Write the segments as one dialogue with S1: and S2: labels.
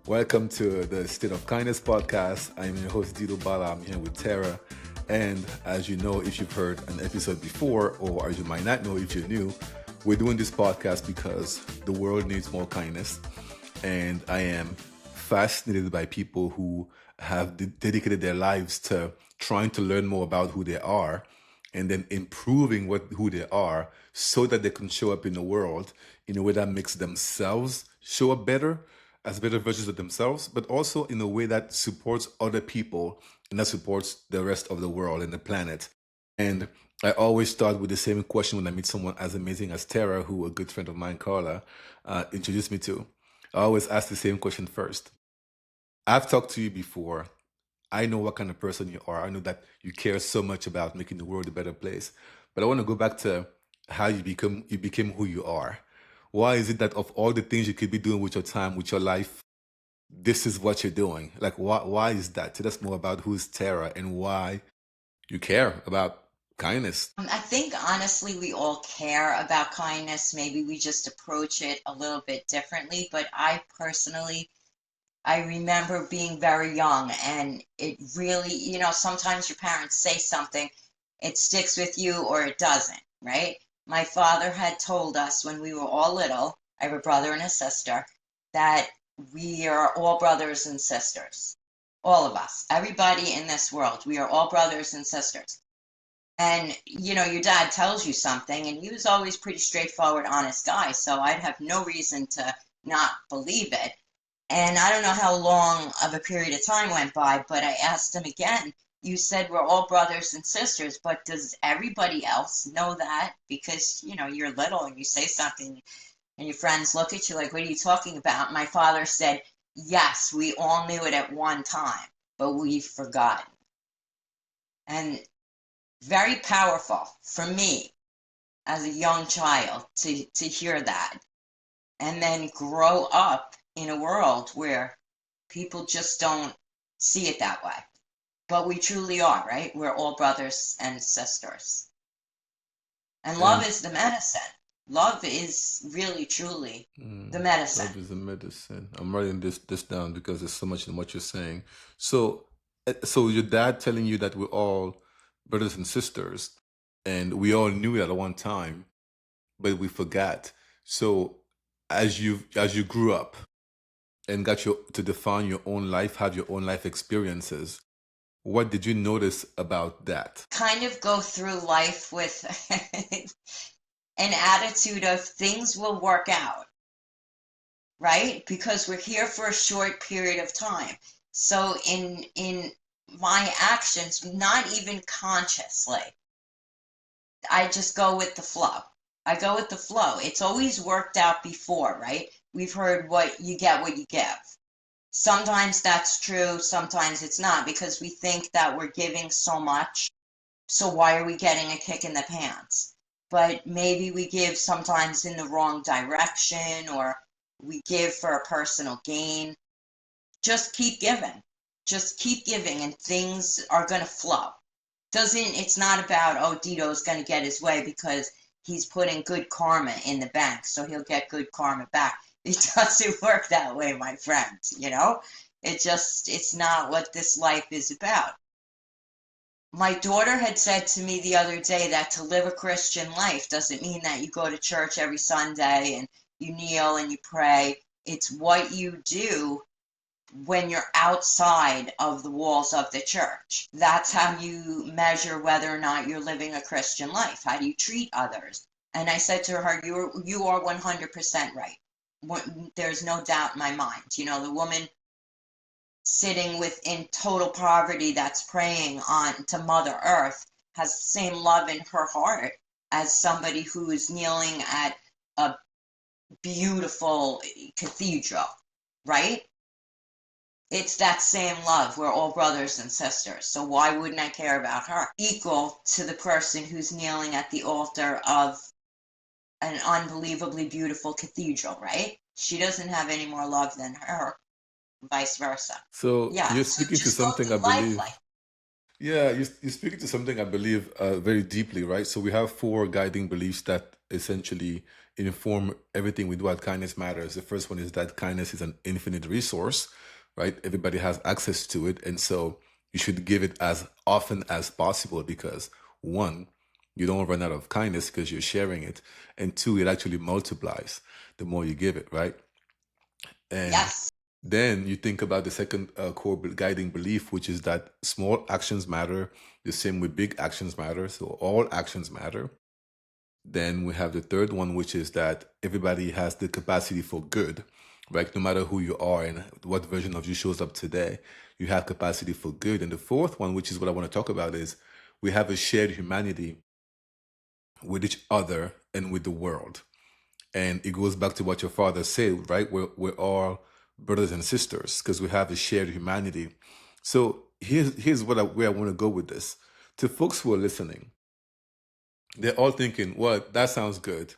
S1: Welcome to the State of Kindness podcast. I'm your host, Dido Bada. I'm here with Tara. And as you know, if you've heard an episode before, or as you might not know if you're new, we're doing this podcast because the world needs more kindness. And I am fascinated by people who have dedicated their lives to trying to learn more about who they are and then improving who they are so that they can show up in the world in a way that makes themselves show up better as better versions of themselves, but also in a way that supports other people and that supports the rest of the world and the planet. And I always start with the same question when I meet someone as amazing as Tara, who a good friend of mine, Carla, introduced me to. I always ask the same question first. I've talked to you before. I know what kind of person you are. I know that you care so much about making the world a better place. But I want to go back to how you became who you are. Why is it that of all the things you could be doing with your time, with your life, this is what you're doing? Like why is that? Tell us more about who's Tara and why you care about kindness.
S2: I think honestly, we all care about kindness. Maybe we just approach it a little bit differently. But I remember being very young, and it really, sometimes your parents say something, it sticks with you or it doesn't, right? My father had told us when we were all little, I have a brother and a sister, that we are all brothers and sisters. All of us, everybody in this world, we are all brothers and sisters. And your dad tells you something, and he was always pretty straightforward, honest guy, so I'd have no reason to not believe it. And I don't know how long of a period of time went by, but I asked him again, you said we're all brothers and sisters, but does everybody else know that? Because you're little and you say something and your friends look at you like, what are you talking about? My father said, yes, we all knew it at one time, but we've forgotten. And very powerful for me as a young child to hear that and then grow up in a world where people just don't see it that way. But we truly are, right? We're all brothers and sisters. And love
S1: And
S2: is the medicine. Love is really, truly the medicine.
S1: love is a medicine. I'm writing this down because there's so much in what you're saying. So your dad telling you that we're all brothers and sisters, and we all knew it at one time, but we forgot. So as you grew up and got to define your own life, have your own life experiences, what did you notice about that?
S2: Kind of go through life with an attitude of things will work out, right? Because we're here for a short period of time. So in my actions, not even consciously, I just go with the flow. I go with the flow. It's always worked out before, right? We've heard what you get, what you give. Sometimes that's true, sometimes it's not, because we think that we're giving so much. So why are we getting a kick in the pants? But maybe we give sometimes in the wrong direction, or we give for a personal gain. Just keep giving. Just keep giving, and things are going to flow. It's not about, oh, Dido's going to get his way because he's putting good karma in the bank, so he'll get good karma back. It doesn't work that way, my friend, it's not what this life is about. My daughter had said to me the other day that to live a Christian life doesn't mean that you go to church every Sunday and you kneel and you pray. It's what you do when you're outside of the walls of the church. That's how you measure whether or not you're living a Christian life. How do you treat others? And I said to her, you are 100% right. There's no doubt in my mind. The woman sitting within total poverty that's praying on to Mother Earth has the same love in her heart as somebody who is kneeling at a beautiful cathedral, right? It's that same love. We're all brothers and sisters. So why wouldn't I care about her? Equal to the person who's kneeling at the altar of an unbelievably beautiful cathedral, right? She doesn't have any more love than her, vice versa.
S1: So
S2: Yeah,
S1: you're
S2: so
S1: speaking to
S2: just go
S1: something I
S2: through life
S1: believe.
S2: like,
S1: Yeah, you're speaking to something I believe very deeply, right? So we have four guiding beliefs that essentially inform everything we do at Kindness Matters. The first one is that kindness is an infinite resource, right? Everybody has access to it. And so you should give it as often as possible because one, you don't run out of kindness because you're sharing it. And two, it actually multiplies the more you give it, right? And
S2: Yes.
S1: then you think about the second core guiding belief, which is that small actions matter, the same with big actions matter. So all actions matter. Then we have the third one, which is that everybody has the capacity for good, right? No matter who you are and what version of you shows up today, you have capacity for good. And the fourth one, which is what I want to talk about, is we have a shared humanity with each other and with the world. And it goes back to what your father said, right? We're all brothers and sisters because we have a shared humanity. So here's where I want to go with this. To folks who are listening, they're all thinking, well, that sounds good.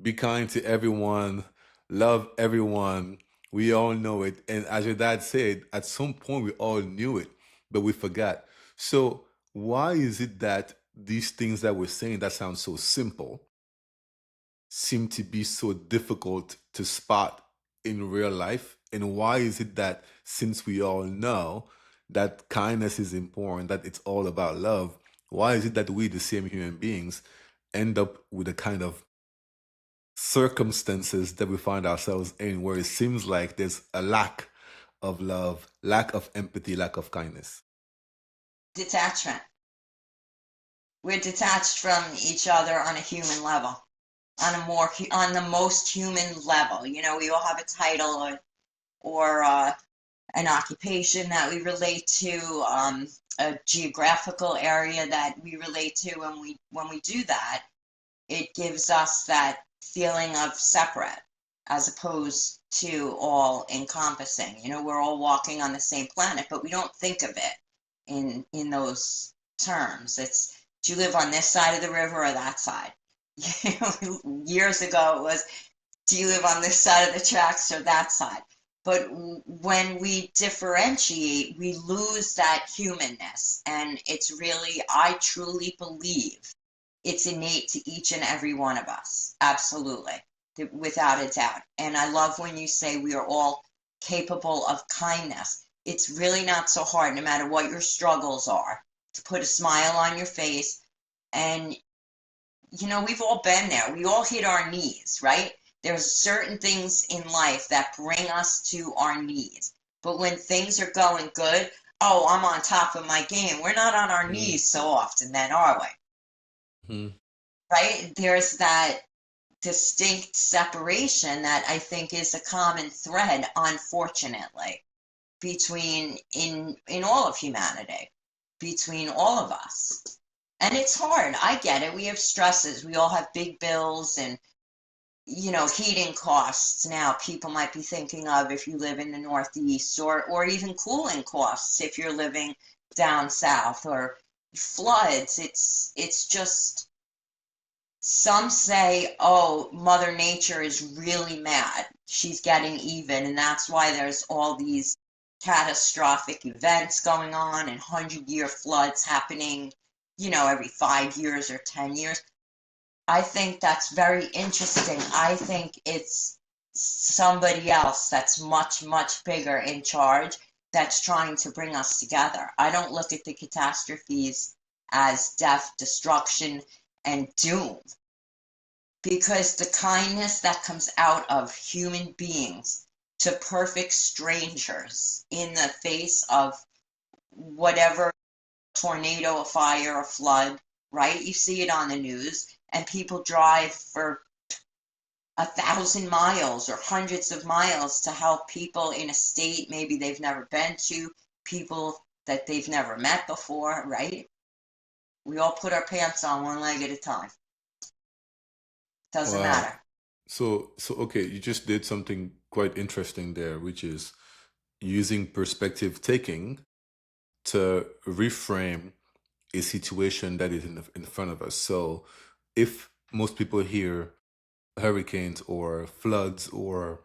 S1: Be kind to everyone, love everyone. We all know it. And as your dad said, at some point we all knew it, but we forgot. So why is it that these things that we're saying that sound so simple seem to be so difficult to spot in real life? And why is it that since we all know that kindness is important, that it's all about love, why is it that we, the same human beings, end up with a kind of circumstances that we find ourselves in where it seems like there's a lack of love, lack of empathy, lack of kindness?
S2: Detachment. We're detached from each other on a human level, on the most human level. You know, we all have a title or an occupation that we relate to, a geographical area that we relate to. When we do that, it gives us that feeling of separate as opposed to all encompassing. You know, we're all walking on the same planet, but we don't think of it in those terms. It's, do you live on this side of the river or that side? You know, years ago it was, do you live on this side of the tracks or that side? But when we differentiate, we lose that humanness. And it's really, I truly believe it's innate to each and every one of us. Absolutely. Without a doubt. And I love when you say we are all capable of kindness. It's really not so hard, no matter what your struggles are, to put a smile on your face. And, you know, we've all been there. We all hit our knees, right? There's certain things in life that bring us to our knees. But when things are going good, oh, I'm on top of my game. We're not on our
S1: Mm-hmm.
S2: knees so often then, are we? Right? There's that distinct separation that I think is a common thread, unfortunately, between in all of humanity, between all of us. And it's hard. I get it. We have stresses. We all have big bills and, you know, heating costs now people might be thinking of if you live in the Northeast, or even cooling costs if you're living down south, or floods. It's just, some say, oh, Mother Nature is really mad. She's getting even, and that's why there's all these catastrophic events going on and 100-year floods happening, you know, every 5 years or 10 years. I think that's very interesting. I think it's somebody else that's much, much bigger in charge that's trying to bring us together. I don't look at the catastrophes as death, destruction, and doom, because the kindness that comes out of human beings to perfect strangers in the face of whatever, tornado, a fire, a flood, right? You see it on the news, and people drive for 1,000 miles or hundreds of miles to help people in a state maybe they've never been to, people that they've never met before, right? We all put our pants on one leg at a time. Doesn't
S1: Wow.
S2: matter.
S1: So okay, you just did something quite interesting there, which is using perspective taking to reframe a situation that is in front of us. So if most people hear hurricanes or floods or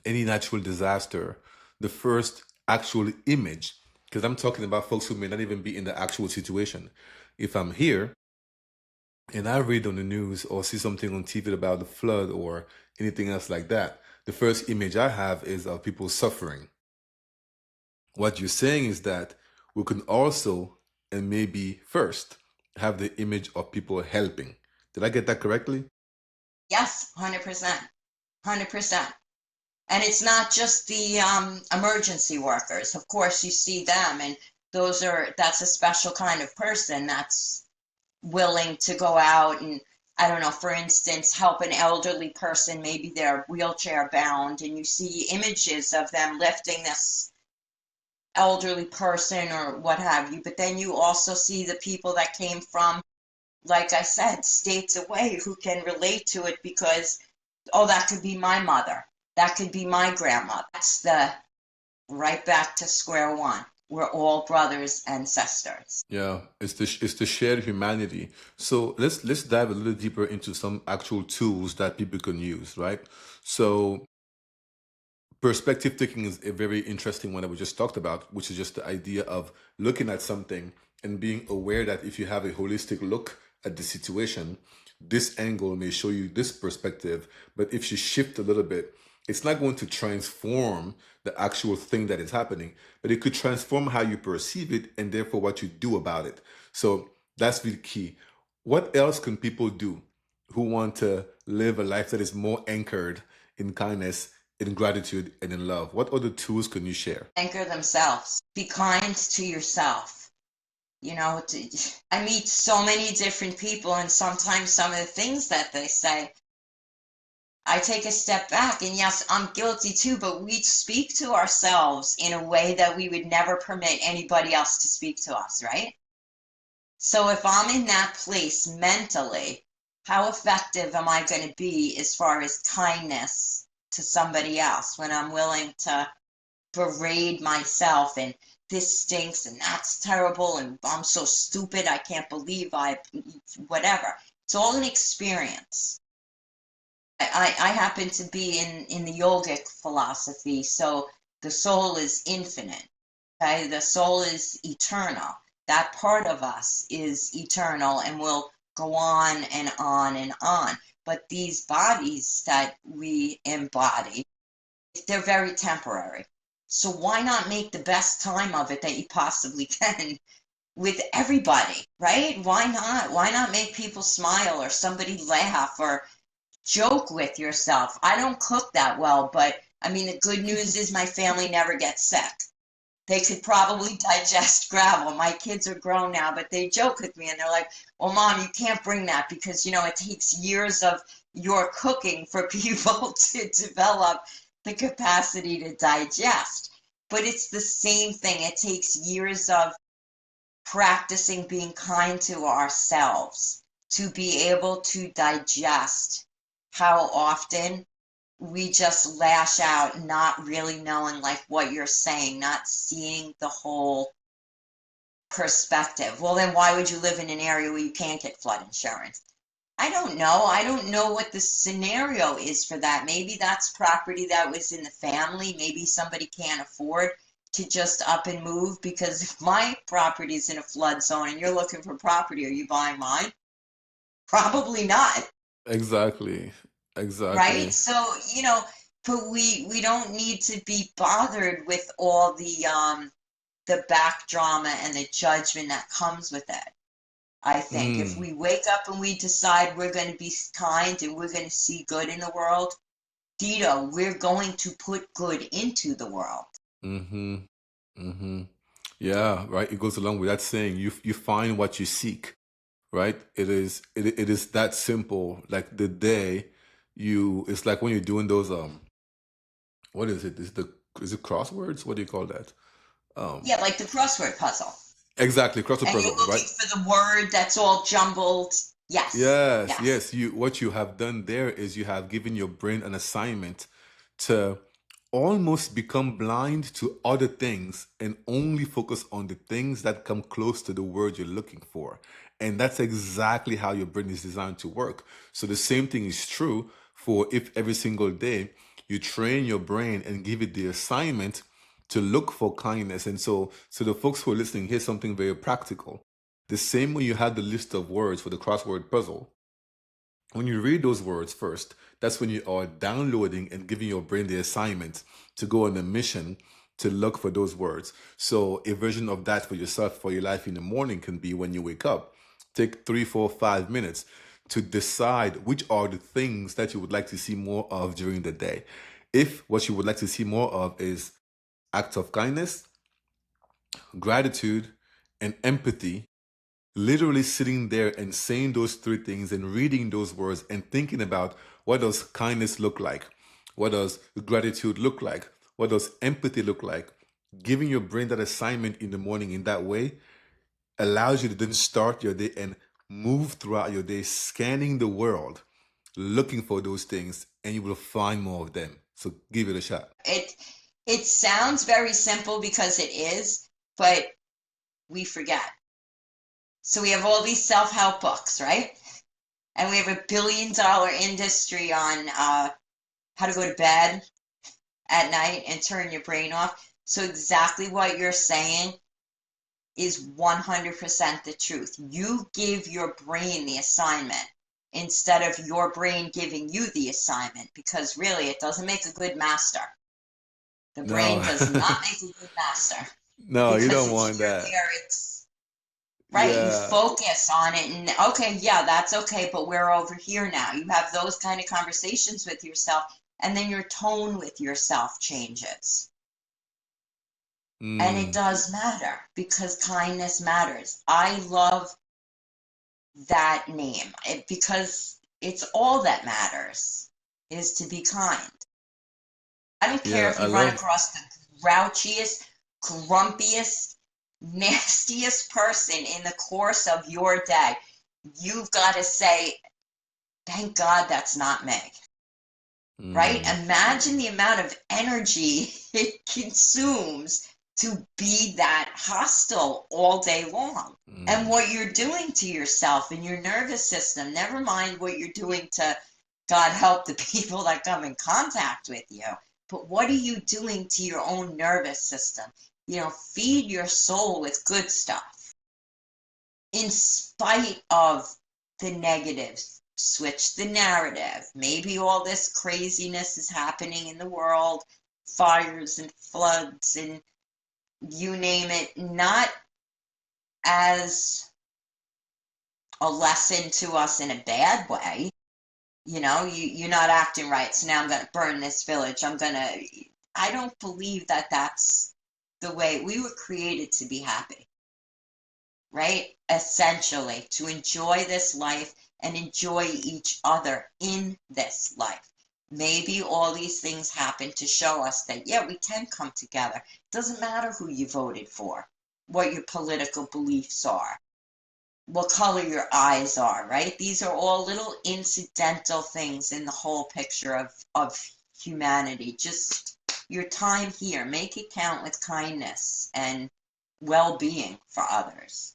S1: any natural disaster, the first actual image, because I'm talking about folks who may not even be in the actual situation. If I'm here and I read on the news or see something on TV about the flood or anything else like that, the first image I have is of people suffering. What you're saying is that we can also, and maybe first, have the image of people helping. Did I get that correctly?
S2: Yes, 100%. 100%. And it's not just the emergency workers. Of course, you see them, and that's a special kind of person that's willing to go out and, I don't know, for instance, help an elderly person. Maybe they're wheelchair bound, and you see images of them lifting this elderly person or what have you. But then you also see the people that came from, like I said, states away who can relate to it because, oh, that could be my mother. That could be my grandmother. That's the right back to square one. We're all brothers and sisters.
S1: Yeah, it's the shared humanity. So let's dive a little deeper into some actual tools that people can use, right? So perspective taking is a very interesting one that we just talked about, which is just the idea of looking at something and being aware that if you have a holistic look at the situation, this angle may show you this perspective, but if you shift a little bit, it's not going to transform the actual thing that is happening, but it could transform how you perceive it and therefore what you do about it. So that's the key. What else can people do who want to live a life that is more anchored in kindness, in gratitude, and in love? What other tools can you share?
S2: Anchor themselves. Be kind to yourself. You know, I meet so many different people, and sometimes some of the things that they say, I take a step back, and yes, I'm guilty too, but we speak to ourselves in a way that we would never permit anybody else to speak to us, right? So if I'm in that place mentally, how effective am I going to be as far as kindness to somebody else when I'm willing to berate myself and this stinks and that's terrible and I'm so stupid, I can't believe whatever. It's all an experience. I happen to be in the yogic philosophy, so the soul is infinite. Okay, the soul is eternal. That part of us is eternal and will go on and on and on. But these bodies that we embody, they're very temporary. So why not make the best time of it that you possibly can with everybody, right? Why not? Why not make people smile or somebody laugh or joke with yourself? I don't cook that well, but I mean, the good news is my family never gets sick. They could probably digest gravel. My kids are grown now, but they joke with me and they're like, well, Mom, you can't bring that because, you know, it takes years of your cooking for people to develop the capacity to digest. But it's the same thing. It takes years of practicing being kind to ourselves to be able to digest how often we just lash out, not really knowing like what you're saying, not seeing the whole perspective. Well, then why would you live in an area where you can't get flood insurance? I don't know. I don't know what the scenario is for that. Maybe that's property that was in the family. Maybe somebody can't afford to just up and move because if my property is in a flood zone and you're looking for property, are you buying mine? Probably not.
S1: Exactly.
S2: Right?
S1: Exactly.
S2: So, you know, but we don't need to be bothered with all the back drama and the judgment that comes with it. I think if
S1: Mm,
S2: we wake up and we decide we're going to be kind and we're going to see good in the world, Dido, we're going to put good into the world.
S1: mm-hmm. Mm-hmm. Yeah, right. It goes along with that saying, you find what you seek, right? It is that simple. Like the day it's like when you're doing those what is it? Is it crosswords? What do you call that? Um
S2: Yeah, like the crossword puzzle.
S1: exactly, crossword
S2: And you're
S1: puzzle, right?
S2: looking for the word that's all jumbled. Yes,
S1: Yes,
S2: yes.
S1: yes. What you have done there is you have given your brain an assignment to almost become blind to other things and only focus on the things that come close to the word you're looking for. And that's exactly how your brain is designed to work. So the same thing is true for if every single day you train your brain and give it the assignment to look for kindness. And so the folks who are listening, here's something very practical. The same way you had the list of words for the crossword puzzle, when you read those words first, that's when you are downloading and giving your brain the assignment to go on a mission to look for those words. So a version of that for yourself, for your life in the morning can be when you wake up. Take 3, 4, 5 minutes to decide which are the things that you would like to see more of during the day. If what you would like to see more of is acts of kindness, gratitude, and empathy, literally sitting there and saying those three things and reading those words and thinking about what does kindness look like, what does gratitude look like, what does empathy look like, giving your brain that assignment in the morning in that way allows you to then start your day and move throughout your day scanning the world looking for those things, and you will find more of them. So give it a shot.
S2: It sounds very simple because it is, but we forget. So we have all these self-help books, right? And we have a billion-dollar industry on how to go to bed at night and turn your brain off. So exactly what you're saying is 100% the truth. You give your brain the assignment instead of your brain giving you the assignment, because really it doesn't make a good master. The brain
S1: No,
S2: does not make a good master
S1: no, you
S2: because
S1: don't
S2: it's
S1: want
S2: here,
S1: that.
S2: there, it's right. You
S1: Yeah.
S2: focus on it and okay, yeah, that's okay, but we're over here now. You have those kind of conversations with yourself, and then your tone with yourself changes. And it
S1: Mm.
S2: does matter because kindness matters. I love that name because it's all that matters is to be kind. I don't care
S1: Yeah,
S2: if
S1: I
S2: you run
S1: love.
S2: across the grouchiest, grumpiest, nastiest person in the course of your day. You've got to say, thank God that's not me. Right?
S1: Mm,
S2: Imagine the amount of energy it consumes to be that hostile all day long. And
S1: mm.
S2: what you're doing to yourself and your nervous system, never mind what you're doing to, God help, the people that come in contact with you, but what are you doing to your own nervous system? Feed your soul with good stuff in spite of the negatives. Switch the narrative. Maybe all this craziness is happening in the world, fires and floods and you name it, not as a lesson to us in a bad way. You're not acting right, so now I'm going to burn this village. I don't believe that that's the way we were created to be happy, right? Essentially, to enjoy this life and enjoy each other in this life. Maybe all these things happen to show us that, yeah, we can come together. It doesn't matter who you voted for, what your political beliefs are, what color your eyes are, right? These are all little incidental things in the whole picture of humanity. Just your time here, make it count with kindness and well-being for others.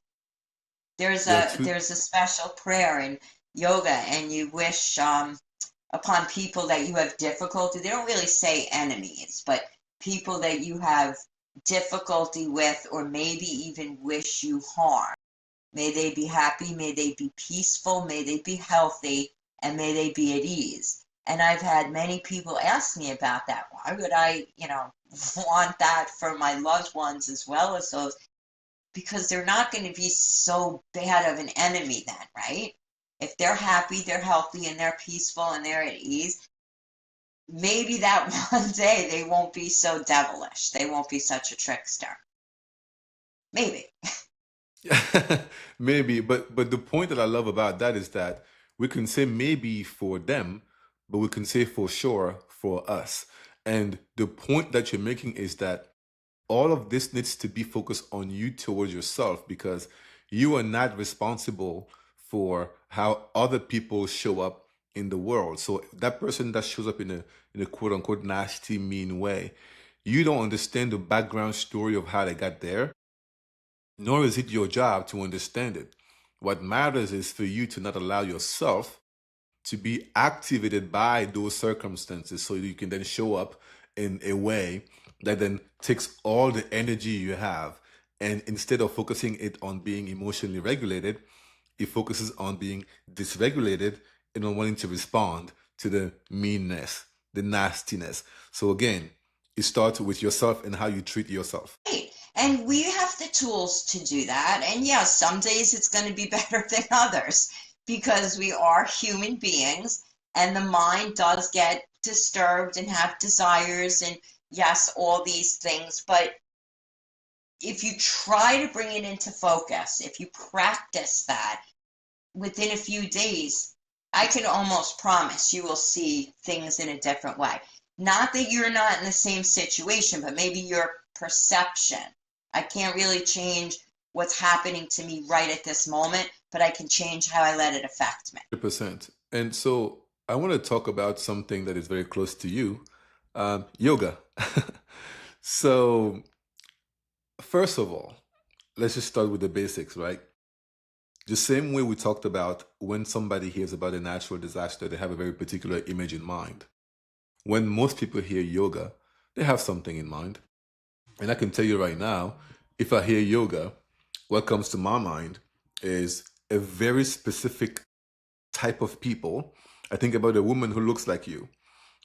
S2: There's
S1: Yeah,
S2: a
S1: truth.
S2: there's a special prayer in yoga, and you wish upon people that you have difficulty. They don't really say enemies, but people that you have difficulty with, or maybe even wish you harm. May they be happy, may they be peaceful, may they be healthy, and may they be at ease. And I've had many people ask me about that. Why would I, want that for my loved ones as well as those? Because they're not going to be so bad of an enemy then, right? If they're happy, they're healthy, and they're peaceful, and they're at ease, maybe that one day they won't be so devilish. They won't be such a trickster. Maybe.
S1: Maybe, but the point that I love about that is that we can say maybe for them, but we can say for sure for us. And the point that you're making is that all of this needs to be focused on you towards yourself, because you are not responsible for how other people show up in the world. So that person that shows up in a quote unquote nasty, mean way, you don't understand the background story of how they got there, nor is it your job to understand it. What matters is for you to not allow yourself to be activated by those circumstances so you can then show up in a way that then takes all the energy you have And instead of focusing it on being emotionally regulated, it focuses on being dysregulated and on wanting to respond to the meanness, the nastiness. So again, it starts with yourself and how you treat yourself.
S2: Right. And we have the tools to do that. And yeah, some days it's going to be better than others because we are human beings and the mind does get disturbed and have desires and yes, all these things. But if you try to bring it into focus, if you practice that within a few days, I can almost promise you will see things in a different way. Not that you're not in the same situation, but maybe your perception. I can't really change what's happening to me right at this moment, but I can change how I let it affect me.
S1: 100%. And so I want to talk about something that is very close to you, yoga. So, first of all, let's just start with the basics, right? The same way we talked about when somebody hears about a natural disaster, they have a very particular image in mind. When most people hear yoga, they have something in mind. And I can tell you right now, if I hear yoga, what comes to my mind is a very specific type of people. I think about a woman who looks like you,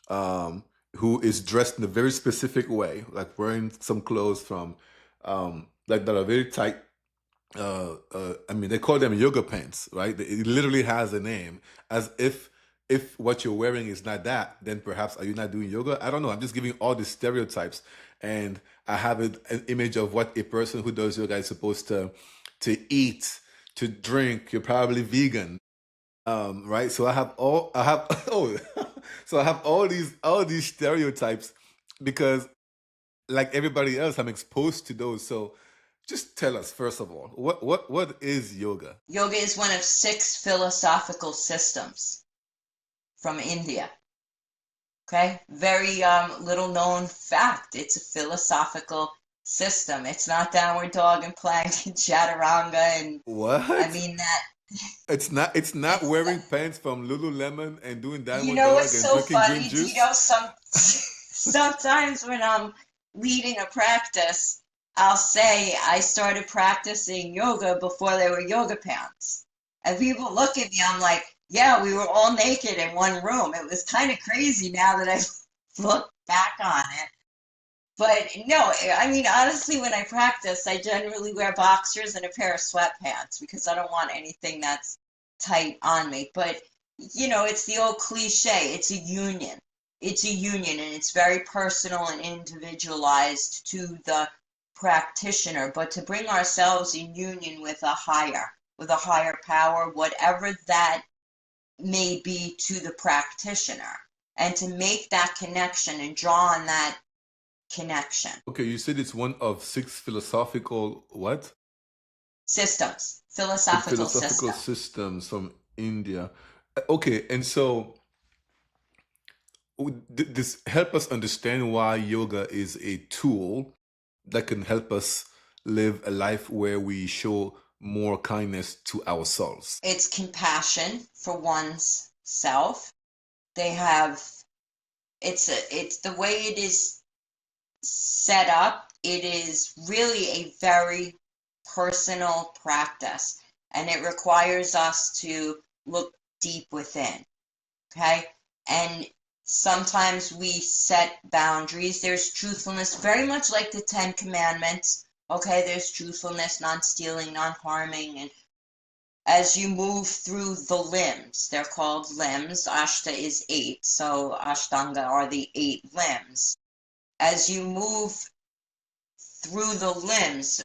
S1: who is dressed in a very specific way, like wearing some clothes from, like that are very tight. I mean, they call them yoga pants, right? It literally has a name. As if what you're wearing is not that, then perhaps are you not doing yoga? I don't know. I'm just giving all these stereotypes, and I have an image of what a person who does yoga is supposed to eat, to drink. You're probably vegan, right? So I have oh, so I have all these stereotypes because, like everybody else, I'm exposed to those. So just tell us, first of all, what is yoga?
S2: Yoga is one of 6 philosophical systems from India. Okay, very little known fact. It's a philosophical system. It's not downward dog and plank and chaturanga and I
S1: What?
S2: mean that
S1: It's not
S2: it's
S1: wearing pants from Lululemon and doing
S2: you
S1: downward
S2: know
S1: dog
S2: what's
S1: and
S2: so
S1: drinking green
S2: funny? Do you
S1: juice.
S2: know sometimes when I'm leading a practice, I'll say I started practicing yoga before there were yoga pants. And people look at me, I'm like, yeah, we were all naked in one room. It was kind of crazy now that I look back on it. But no, I mean, honestly, when I practice, I generally wear boxers and a pair of sweatpants because I don't want anything that's tight on me. But, it's the old cliche, it's a union. It's a union, and it's very personal and individualized to the practitioner. But to bring ourselves in union with a higher power, whatever that may be to the practitioner, and to make that connection and draw on that connection.
S1: Okay, you said it's one of 6 what?
S2: Systems, philosophical
S1: Philosophical
S2: system.
S1: systems from India. Okay, and so this help us understand why yoga is a tool that can help us live a life where we show more kindness to ourselves.
S2: It's compassion for one's self. They have it's the way it is set up. It is really a very personal practice, and it requires us to look deep within. Okay, and sometimes we set boundaries. There's truthfulness, very much like the 10 Commandments. Okay, there's truthfulness, non-stealing, non-harming, and as you move through the limbs, they're called limbs. Ashta is 8, so Ashtanga are the 8 limbs. As you move through the limbs,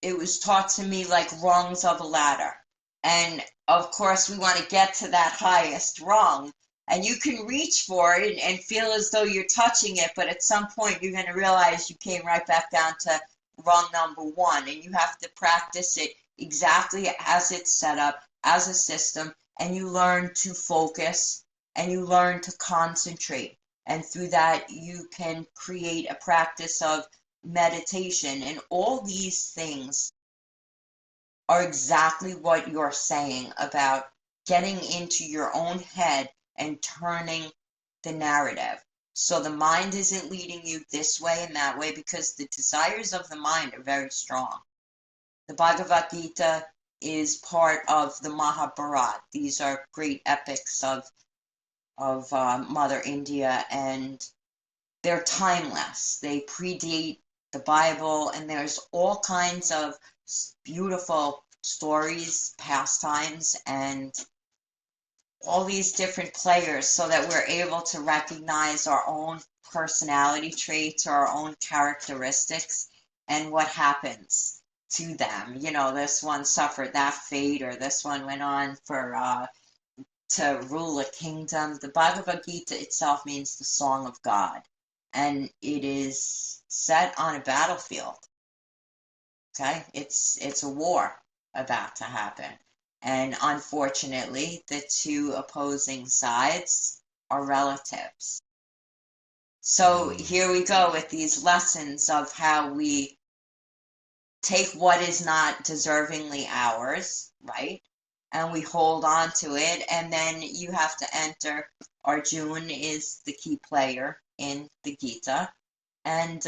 S2: it was taught to me like rungs of a ladder. And of course, we want to get to that highest rung. And you can reach for it and feel as though you're touching it, but at some point, you're going to realize you came right back down to rung number 1. And you have to practice it exactly as it's set up, as a system. And you learn to focus and you learn to concentrate. And through that, you can create a practice of meditation. And all these things are exactly what you're saying about getting into your own head and turning the narrative. So the mind isn't leading you this way and that way because the desires of the mind are very strong. The Bhagavad Gita is part of the Mahabharata. These are great epics of Mother India, and they're timeless. They predate the Bible, and there's all kinds of beautiful stories, pastimes, and all these different players so that we're able to recognize our own personality traits or our own characteristics and what happens to them. You know, this one suffered that fate, or this one went on for to rule a kingdom. The Bhagavad Gita itself means the song of God, and it is set on a battlefield. Okay, it's a war about to happen, and unfortunately, the two opposing sides are relatives. So here we go with these lessons of how we take what is not deservingly ours, right? And we hold on to it, and then you have to enter. Arjun is the key player in the Gita, and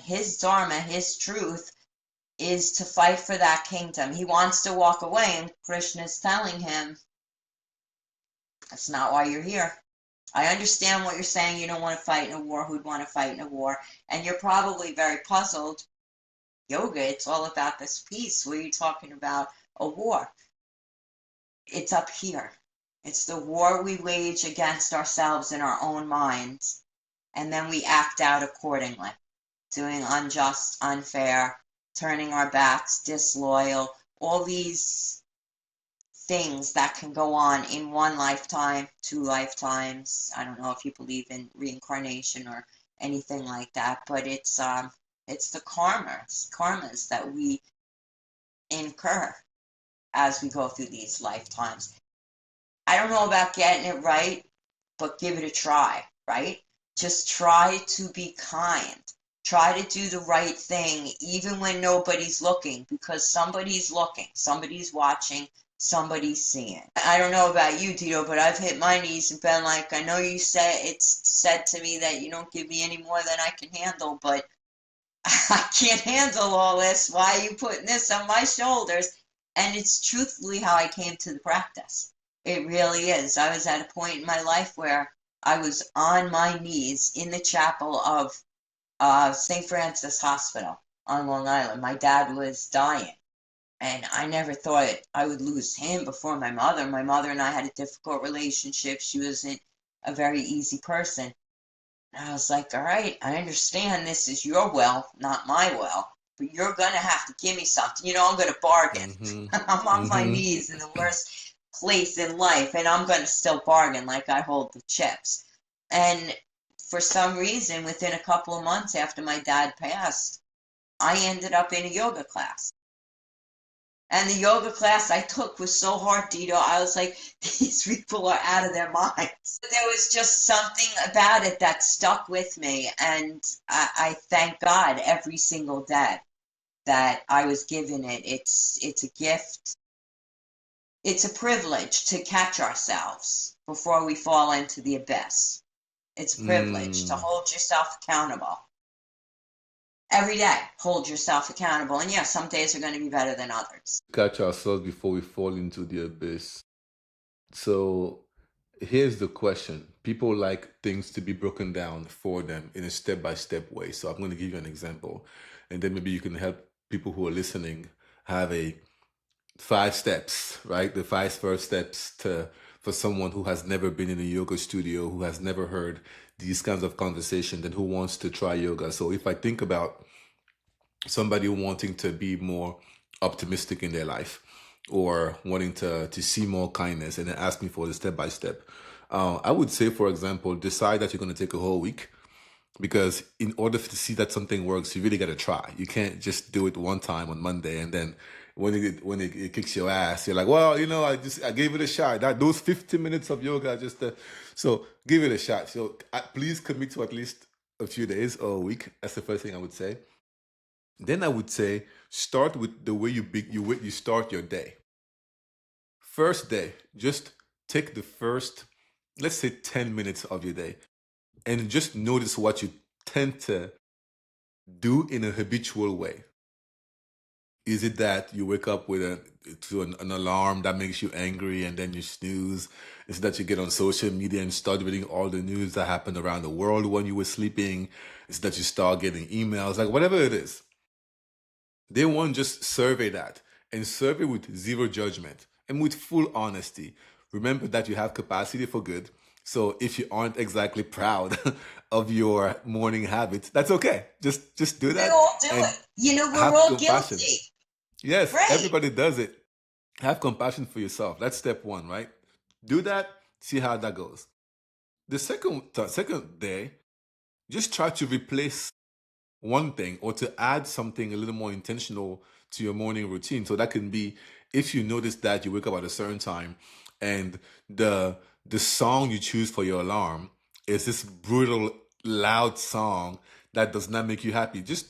S2: his dharma, his truth, is to fight for that kingdom. He wants to walk away, and Krishna is telling him, that's not why you're here. I understand what you're saying. You don't want to fight in a war. Who'd want to fight in a war? And you're probably very puzzled. Yoga, it's all about this peace. What are you talking about? A war. It's up here. It's the war we wage against ourselves in our own minds, and then we act out accordingly, doing unjust, unfair, turning our backs, disloyal, all these things that can go on in one lifetime, 2 lifetimes. I don't know if you believe in reincarnation or anything like that, but it's the karmas that we incur as we go through these lifetimes. I don't know about getting it right, but give it a try, right? Just try to be kind. Try to do the right thing even when nobody's looking, because somebody's looking, somebody's watching, somebody's seeing. I don't know about you, Dido, but I've hit my knees and been like, I know it's said to me that you don't give me any more than I can handle, but I can't handle all this. Why are you putting this on my shoulders? And it's truthfully how I came to the practice. It really is. I was at a point in my life where I was on my knees in the chapel of St. Francis Hospital on Long Island. My dad was dying, and I never thought I would lose him before my mother. My mother and I had a difficult relationship. She wasn't a very easy person. And I was like, all right, I understand this is your well, not my well, but you're going to have to give me something. You know, I'm going to bargain. I'm on my knees in the worst place in life, and I'm going to still bargain like I hold the chips. And for some reason, within a couple of months after my dad passed, I ended up in a yoga class. And the yoga class I took was so hard, Dido. I was like, these people are out of their minds. There was just something about it that stuck with me. And I thank God every single day that I was given it. It's a gift. It's a privilege to catch ourselves before we fall into the abyss. It's a privilege to hold yourself accountable. Every day, hold yourself accountable. And yeah, some days are going to be better than others.
S1: Catch ourselves before we fall into the abyss. So here's the question. People like things to be broken down for them in a step-by-step way. So I'm going to give you an example, and then maybe you can help people who are listening have a 5 steps, right? The 5 first steps to for someone who has never been in a yoga studio, who has never heard these kinds of conversations, and who wants to try yoga. So if I think about somebody wanting to be more optimistic in their life, or wanting to see more kindness, and then ask me for the step by step, I would say, for example, decide that you're going to take a whole week, because in order to see that something works, you really got to try. You can't just do it one time on Monday, and then when it kicks your ass, you're like, well, I gave it a shot. Those 15 minutes of yoga, so give it a shot. So please commit to at least a few days or a week. That's the first thing I would say. Then I would say start with the way you start your day. First day, just take the first, let's say, 10 minutes of your day, and just notice what you tend to do in a habitual way. Is it that you wake up with an alarm that makes you angry and then you snooze? Is it that you get on social media and start reading all the news that happened around the world when you were sleeping? Is it that you start getting emails? Like whatever it is, they want just survey that and survey with zero judgment and with full honesty. Remember that you have capacity for good. So if you aren't exactly proud of your morning habits, that's okay. Just do
S2: We
S1: that
S2: all do
S1: and
S2: it. You know, we're
S1: have
S2: all
S1: compassion.
S2: guilty.
S1: Yes,
S2: Right.
S1: everybody does it. Have compassion for yourself. That's step one, right? Do that. See how that goes. The second day, just try to replace one thing or to add something a little more intentional to your morning routine. So that can be if you notice that you wake up at a certain time and the song you choose for your alarm is this brutal, loud song that does not make you happy. Just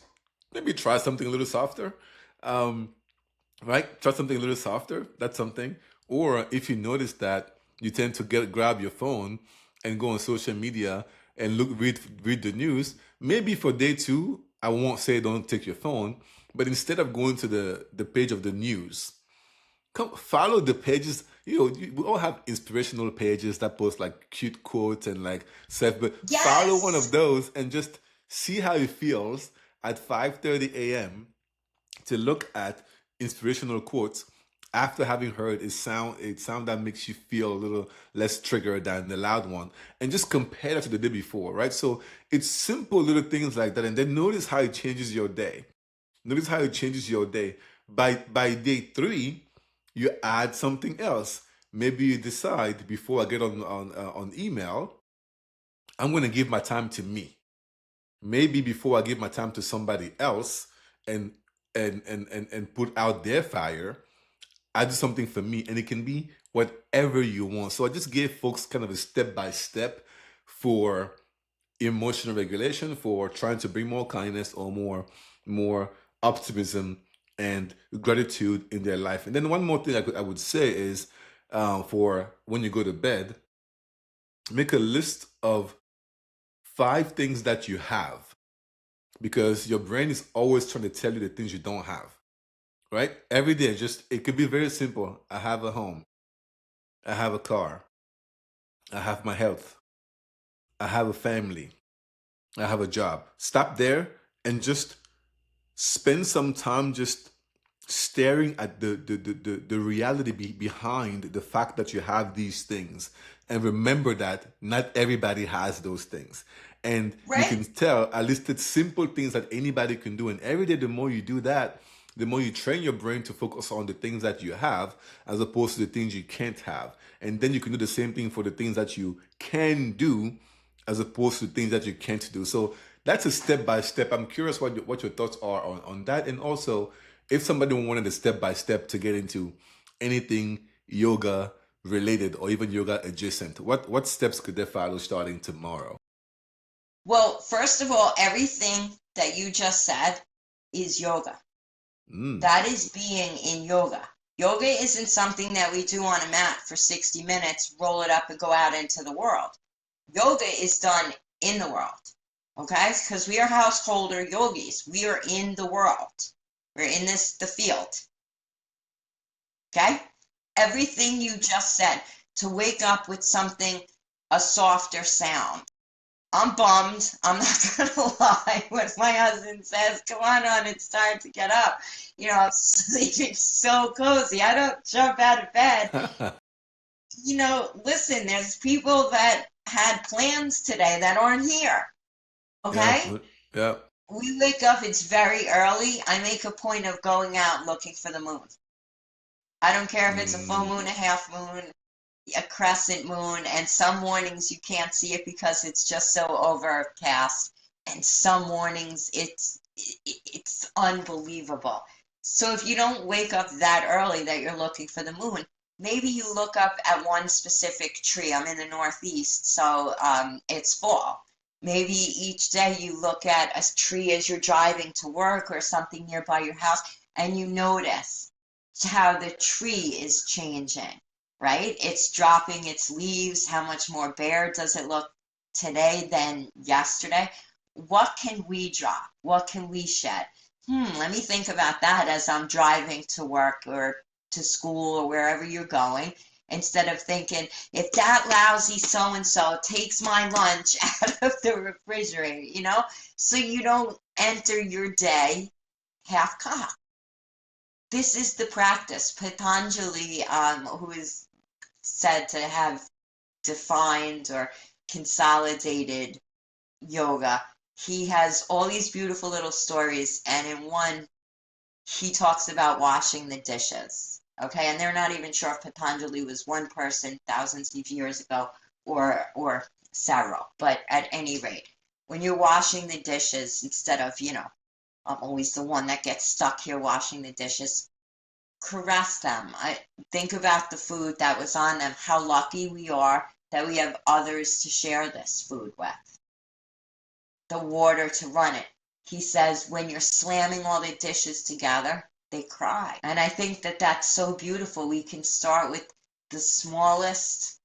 S1: maybe try something a little softer. Um, right? Try something a little softer. That's something. Or if you notice that you tend to grab your phone and go on social media and read the news, maybe for day two, I won't say don't take your phone, but instead of going to the page of the news, come follow the pages. We all have inspirational pages that post like cute quotes and like self. But follow one of
S2: Yes.
S1: those and just see how it feels at 5:30 a.m to look at inspirational quotes after having heard a sound that makes you feel a little less triggered than the loud one, and just compare that to the day before, right? So it's simple little things like that, and then notice how it changes your day. Notice how it changes your day. By day three, you add something else. Maybe you decide before I get on email, I'm going to give my time to me. Maybe before I give my time to somebody else and and put out their fire, I do something for me, and it can be whatever you want. So I just gave folks kind of a step by step for emotional regulation, for trying to bring more kindness or more optimism and gratitude in their life. And then one more thing I would say is, for when you go to bed, make a list of 5 things that you have, because your brain is always trying to tell you the things you don't have, right? Every day, just it could be very simple. I have a home, I have a car, I have my health, I have a family, I have a job. Stop there and just spend some time just staring at the reality behind the fact that you have these things, and remember that not everybody has those things, and you
S2: Right.
S1: can tell I listed simple things that anybody can do, and every day the more you do that, the more you train your brain to focus on the things that you have as opposed to the things you can't have, and then you can do the same thing for the things that you can do as opposed to things that you can't do. So that's a step by step. I'm curious what your thoughts are on that. And also, if somebody wanted a step by step to get into anything yoga related or even yoga adjacent, what steps could they follow starting tomorrow?
S2: Well, first of all, everything that you just said is yoga.
S1: Mm,
S2: That is being in yoga. Yoga isn't something that we do on a mat for 60 minutes, roll it up and go out into the world. Yoga is done in the world. Okay? Because we are householder yogis. We are in the world. We're in the field. Okay? Everything you just said, to wake up with something, a softer sound. I'm bummed. I'm not gonna lie. When my husband says, "Come on, it's time to get up," I'm sleeping so cozy. I don't jump out of bed. Listen, there's people that had plans today that aren't here.
S1: yeah,
S2: Okay?
S1: yeah.
S2: We wake up, it's very early. I make a point of going out looking for the moon. I don't care if it's a full
S1: Mm,
S2: moon, a half moon, a crescent moon, and some mornings you can't see it because it's just so overcast, and some mornings it's unbelievable. So if you don't wake up that early that you're looking for the moon, maybe you look up at one specific tree. I'm in the Northeast, so it's fall. Maybe each day you look at a tree as you're driving to work or something nearby your house, and you notice how the tree is changing, right? It's dropping its leaves. How much more bare does it look today than yesterday? What can we drop? What can we shed? Let me think about that as I'm driving to work or to school or wherever you're going, instead of thinking, if that lousy so and so takes my lunch out of the refrigerator, so you don't enter your day half cocked. This is the practice. Patanjali, who is said to have defined or consolidated yoga, he has all these beautiful little stories, and in one, he talks about washing the dishes. Okay, and they're not even sure if Patanjali was one person thousands of years ago or several, but at any rate, when you're washing the dishes, instead of, I'm always the one that gets stuck here washing the dishes, caress them. I think about the food that was on them, how lucky we are that we have others to share this food with, the water to run it. He says, when you're slamming all the dishes together, they cry. And I think that that's so beautiful. We can start with the smallest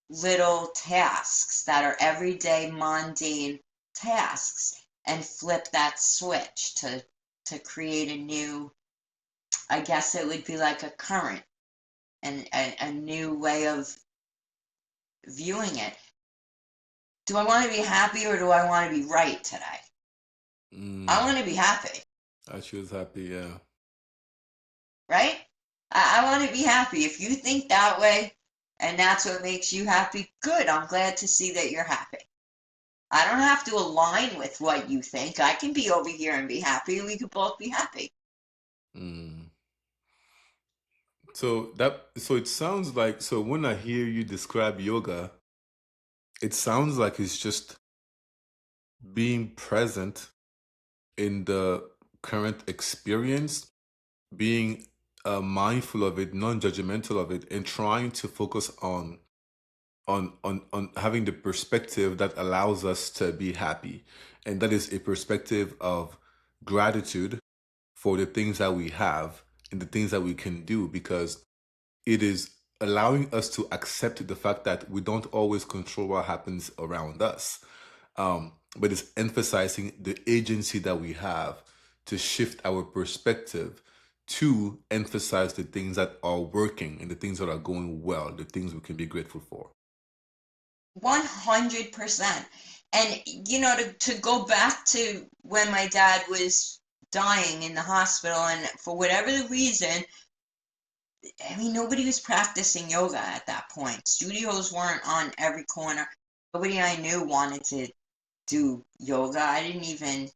S2: little tasks that are everyday mundane tasks and flip that switch to create a new, I guess it would be like a current and a new way of viewing it. Do I want to be happy or do I want to be right today? I
S1: Mm,
S2: want to be happy.
S1: I choose happy. Yeah.
S2: Right? I want to be happy. If you think that way and that's what makes you happy, good. I'm glad to see that you're happy. I don't have to align with what you think. I can be over here and be happy. We could both be happy.
S1: Mm. So it sounds like, so when I hear you describe yoga, it sounds like it's just being present in the current experience, being mindful of it, non-judgmental of it, and trying to focus on having the perspective that allows us to be happy, and that is a perspective of gratitude for the things that we have and the things that we can do, because it is allowing us to accept the fact that we don't always control what happens around us, but it's emphasizing the agency that we have to shift our perspective to emphasize the things that are working and the things that are going well, the things we can be grateful for.
S2: 100%. And, to go back to when my dad was dying in the hospital, and for whatever the reason, I mean, nobody was practicing yoga at that point. Studios weren't on every corner. Nobody I knew wanted to do yoga. I didn't even,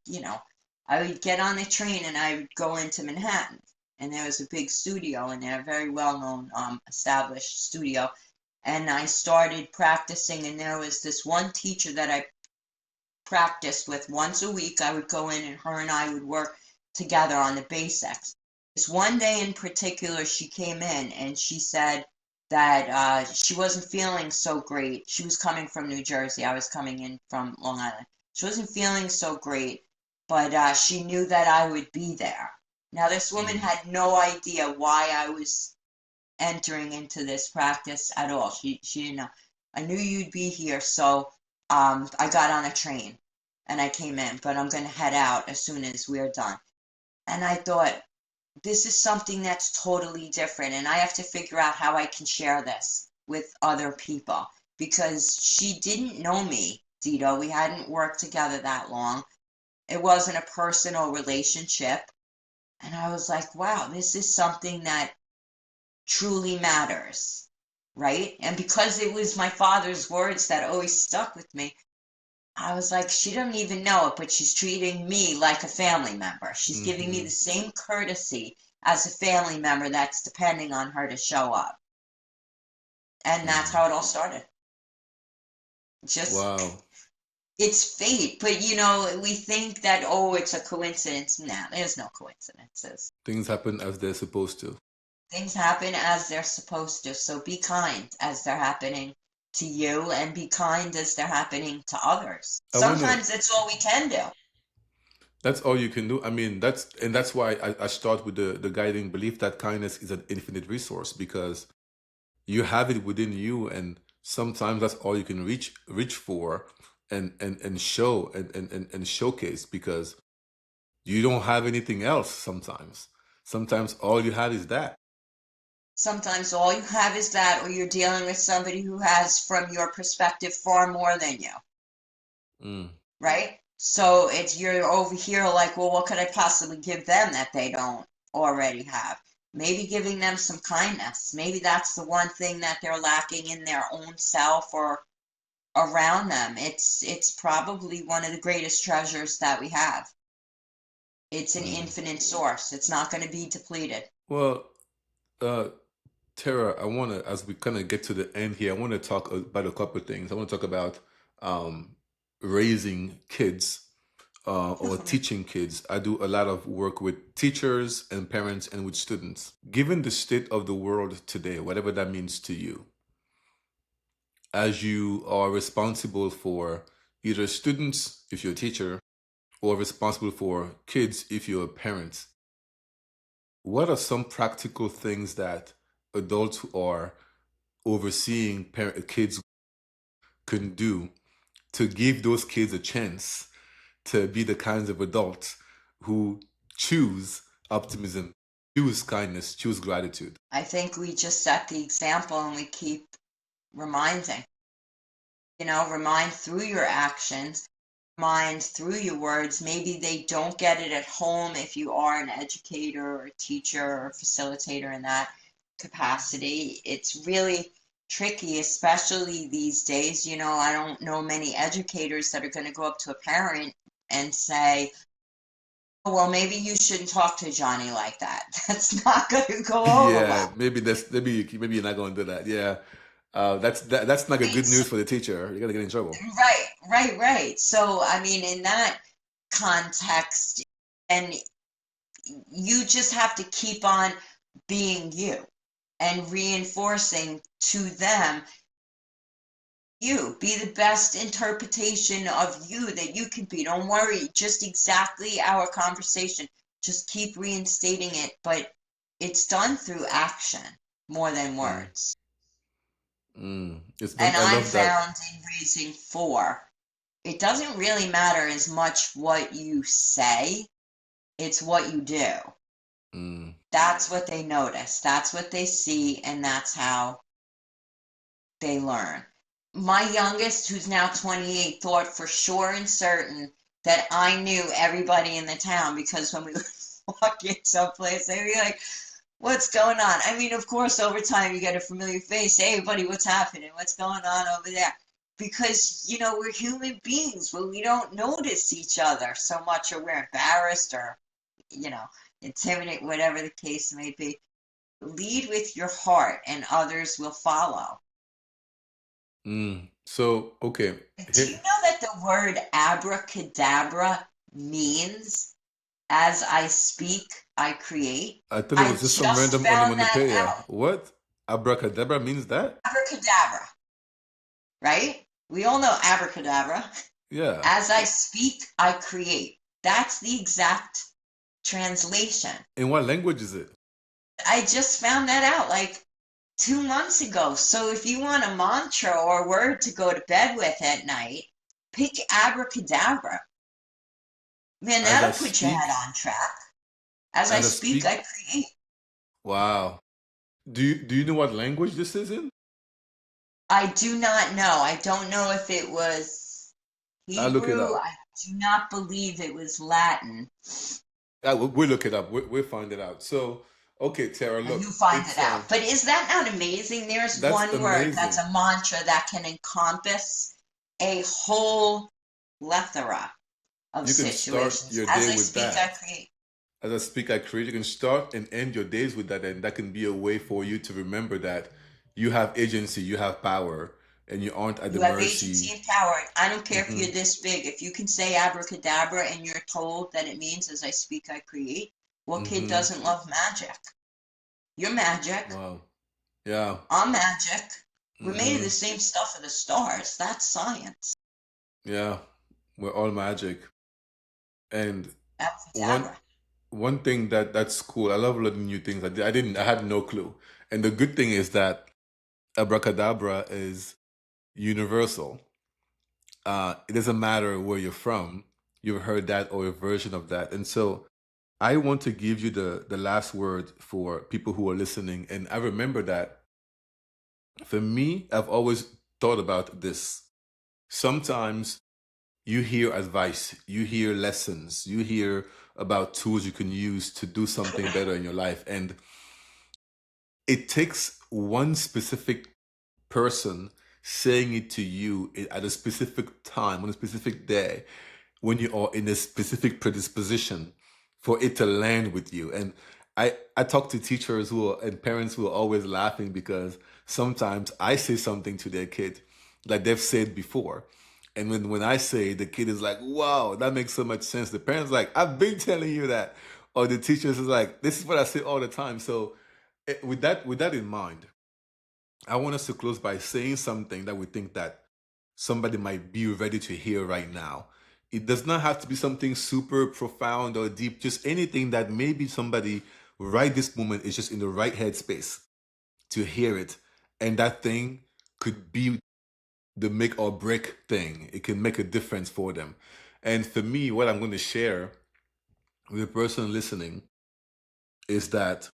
S2: I would get on the train and I would go into Manhattan. And there was a big studio in there, a very well known, established studio. And I started practicing, and there was this one teacher that I practiced with once a week. I would go in, and her and I would work together on the basics. This one day in particular, she came in and she said that she wasn't feeling so great. She was coming from New Jersey. I was coming in from Long Island. She wasn't feeling so great, but she knew that I would be there. Now, this woman
S1: Mm.
S2: had no idea why I was entering into this practice at all. She didn't know. I knew you'd be here, so I got on a train and I came in, but I'm going to head out as soon as we're done. And I thought, this is something that's totally different, and I have to figure out how I can share this with other people, because she didn't know me, Dido. We hadn't worked together that long. It wasn't a personal relationship. And I was like, wow, this is something that truly matters, right? And because it was my father's words that always stuck with me, I was like, she doesn't even know it, but she's treating me like a family member. She's giving me
S1: Mm-hmm.
S2: the same courtesy as a family member that's depending on her to show up. And that's
S1: Mm.
S2: how it all started. Just,
S1: Wow.
S2: it's fate. But, we think that, oh, it's a coincidence. Nah, there's no coincidences.
S1: Things happen as they're supposed to.
S2: Things happen as they're supposed to. So be kind as they're happening to you, and be kind as they're happening to others.
S1: I wanna.
S2: Sometimes that's all we can do.
S1: That's all you can do. I mean, that's why I start with the guiding belief that kindness is an infinite resource, because you have it within you, and sometimes that's all you can reach for and show and showcase, because You don't have anything else sometimes. Sometimes all you have is that.
S2: Sometimes all you have is that, or you're dealing with somebody who has, from your perspective, far more than you,
S1: Mm,
S2: right? So it's you're over here like, well, what could I possibly give them that they don't already have? Maybe giving them some kindness. Maybe that's the one thing that they're lacking in their own self or around them. It's probably one of the greatest treasures that we have. It's an
S1: mm.
S2: infinite source. It's not going to be depleted.
S1: Well, uh, Tara, I want to, as we kind of get to the end here, I want to talk about a couple of things. I want to talk about um, raising kids or teaching kids. I do a lot of work with teachers and parents and with students. Given the state of the world today, whatever that means to you, as you are responsible for either students, if you're a teacher, or responsible for kids, if you're a parent, what are some practical things that adults who are overseeing kids can do to give those kids a chance to be the kinds of adults who choose optimism, choose kindness, choose gratitude?
S2: I think we just set the example and we keep reminding, remind through your actions, remind through your words. Maybe they don't get it at home if you are an educator or a teacher or a facilitator in that capacity. It's really tricky, especially these days. I don't know many educators that are going to go up to a parent and say, "Oh, well, maybe you shouldn't talk to Johnny like that." That's not going to go over
S1: Yeah,
S2: well.
S1: maybe you're not going to do that. Yeah, that's not a
S2: Right?
S1: good news for the teacher. You're gonna get in trouble.
S2: Right, right, right. So, I mean, in that context, and you just have to keep on being you and reinforcing to them, you be the best interpretation of you that you can be. Don't worry, just exactly our conversation. Just keep reinstating it, but it's done through action more than
S1: Mm,
S2: words.
S1: it's
S2: And
S1: been. I
S2: I
S1: love that.
S2: found in raising four, it doesn't really matter as much what you say, it's what you do.
S1: Mm,
S2: That's what they notice, that's what they see, and that's how they learn. My youngest, who's now 28, thought for sure and certain that I knew everybody in the town because when we would walk in someplace, they'd be like, "What's going on?" I mean, of course, over time you get a familiar face. "Hey, buddy, what's happening? What's going on over there?" Because, we're human beings. When we don't notice each other so much, or we're embarrassed or, you know, intimidate, whatever the case may be. Lead with your heart and others will follow.
S1: So okay,
S2: Do you
S1: here
S2: know that the word abracadabra means as I speak, I create?
S1: I thought it
S2: I
S1: was just some
S2: just
S1: random
S2: found that
S1: onomatopoeia.
S2: out.
S1: What? Abracadabra means that?
S2: Abracadabra, right? We all know abracadabra.
S1: Yeah.
S2: As I speak, I create. That's the exact translation.
S1: In what language is it?
S2: I just found that out like 2 months ago. So if you want a mantra or a word to go to bed with at night, pick abracadabra. Man,
S1: As I
S2: that'll put your head
S1: speak,
S2: on track. As I
S1: as I
S2: speak,
S1: speak.
S2: I create.
S1: Wow. Do you know what language this is in?
S2: I do not know. I don't know if it was
S1: I'll look it
S2: Hebrew.
S1: up.
S2: I do not believe it was Latin.
S1: We'll look it up. We'll find it out. So, okay, Tara,
S2: You
S1: look,
S2: find it
S1: it's
S2: out. But is that not amazing? There's
S1: that's
S2: one word that's
S1: amazing.
S2: a mantra that can encompass a whole plethora of
S1: You can start
S2: situations.
S1: your
S2: As
S1: day
S2: I
S1: with
S2: speak, I
S1: that.
S2: create.
S1: As I speak, I create. You can start and end your days with that, and that can be a way for you to remember that you have agency, you have power, and you aren't at the
S2: You have agency
S1: mercy.
S2: and power. I don't care if
S1: Hmm.
S2: you're this big. If you can say abracadabra and you're told that it means as I speak, I create, what kid
S1: Hmm.
S2: doesn't love magic? You're magic.
S1: Wow. Yeah.
S2: I'm magic. We're made of the
S1: Hmm.
S2: same stuff of the stars. That's science.
S1: Yeah. We're all magic. And one
S2: Abracadabra.
S1: one thing that's cool. I love learning new things. I didn't. I had no clue. And the good thing is that abracadabra is universal. It doesn't matter where you're from. you've heard that or a version of that. And so I want to give you the last word for people who are listening. And I remember that for me, I've always thought about this. Sometimes you hear advice, you hear lessons, you hear about tools you can use to do something better in your life. And it takes one specific person saying it to you at a specific time, on a specific day, when you are in a specific predisposition for it to land with you. And I talk to teachers and parents who are always laughing because sometimes I say something to their kid that they've said before. And when I say, the kid is like, wow, that makes so much sense. The parent's like, I've been telling you that. Or the teachers is like, this is what I say all the time. So with that in mind, I want us to close by saying something that we think that somebody might be ready to hear right now. It does not have to be something super profound or deep, just anything that maybe somebody right this moment is just in the right headspace to hear it. And that thing could be the make or break thing. It can make a difference for them. And for me, what I'm going to share with the person listening is that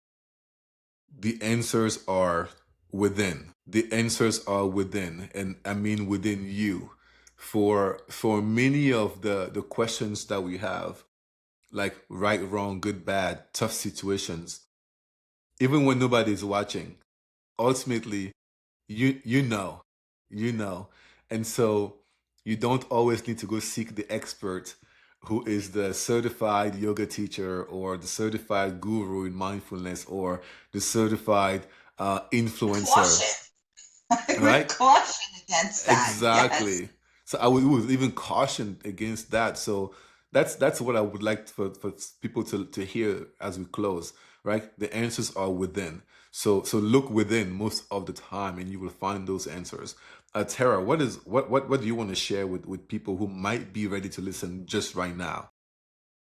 S1: the answers are within. The answers are within, and I mean within you. For many of the questions that we have, like right, wrong, good, bad, tough situations, even when nobody's watching, ultimately you you know. And so you don't always need to go seek the expert who is the certified yoga teacher or the certified guru in mindfulness or the certified influencer,
S2: Caution. I would
S1: right?
S2: caution against that. Yes.
S1: Exactly. So I would even caution against that. So that's what I would like for people to hear as we close, right? The answers are within. So look within most of the time and you will find those answers. Tara, what do you want to share with people who might be ready to listen just right now?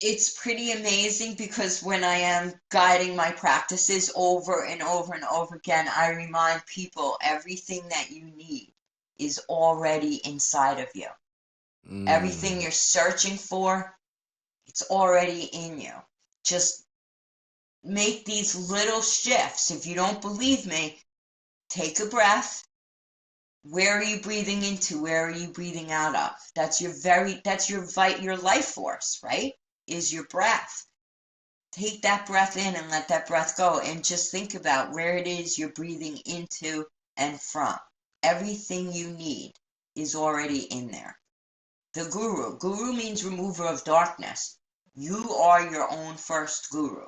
S2: It's pretty amazing because when I am guiding my practices over and over and over again, I remind people everything that you need is already inside of you. Everything
S1: Mm.
S2: you're searching for, it's already in you. Just make these little shifts. If you don't believe me, take a breath. Where are you breathing into? Where are you breathing out of? That's your life force, right? Is your breath. Take that breath in and let that breath go and just think about where it is you're breathing into and from. Everything you need is already in there. The guru means remover of darkness. You are your own first guru,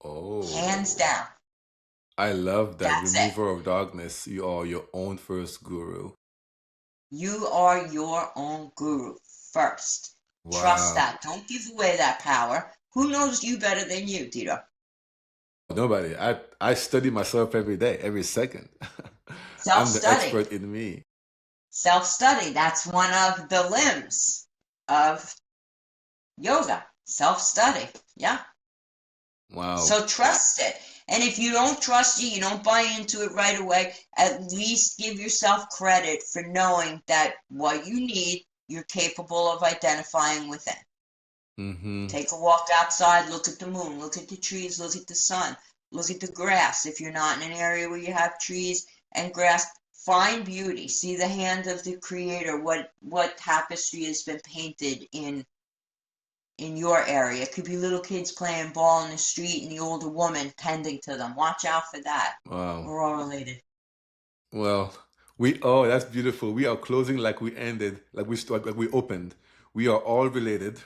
S2: hands
S1: Oh,
S2: down.
S1: I love that.
S2: That's it.
S1: Remover of darkness. You are your own first guru.
S2: You are your own guru first. Trust
S1: Wow.
S2: that. Don't give away that power. Who knows you better than you, Dido?
S1: Nobody. I study myself every day, every second. I'm the
S2: Self-study.
S1: expert in me.
S2: Self-study. That's one of the limbs of yoga. Self-study. Yeah.
S1: Wow.
S2: So trust it. And if you don't trust it, you don't buy into it right away, at least give yourself credit for knowing that what you need, you're capable of identifying within.
S1: Mm-hmm.
S2: Take a walk outside, look at the moon, look at the trees, look at the sun, look at the grass. If you're not in an area where you have trees and grass, find beauty. See the hand of the creator, what tapestry has been painted in your area. It could be little kids playing ball in the street and the older woman tending to them. Watch out for that.
S1: Wow.
S2: We're all related.
S1: Well, that's beautiful. We are closing like we ended, like we opened. We are all related.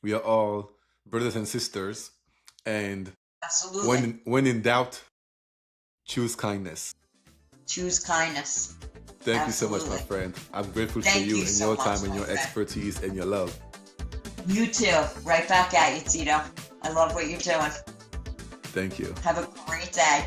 S1: We are all brothers and sisters. And
S2: Absolutely.
S1: when in doubt, choose kindness.
S2: Choose kindness.
S1: Thank you so much, my
S2: Absolutely.
S1: friend. I'm grateful for
S2: Thank
S1: you
S2: you
S1: and
S2: so
S1: your
S2: much,
S1: time and
S2: my
S1: your
S2: friend.
S1: expertise and your love.
S2: You too. Right back at you, Tito. I love what you're doing.
S1: Thank you.
S2: Have a great day.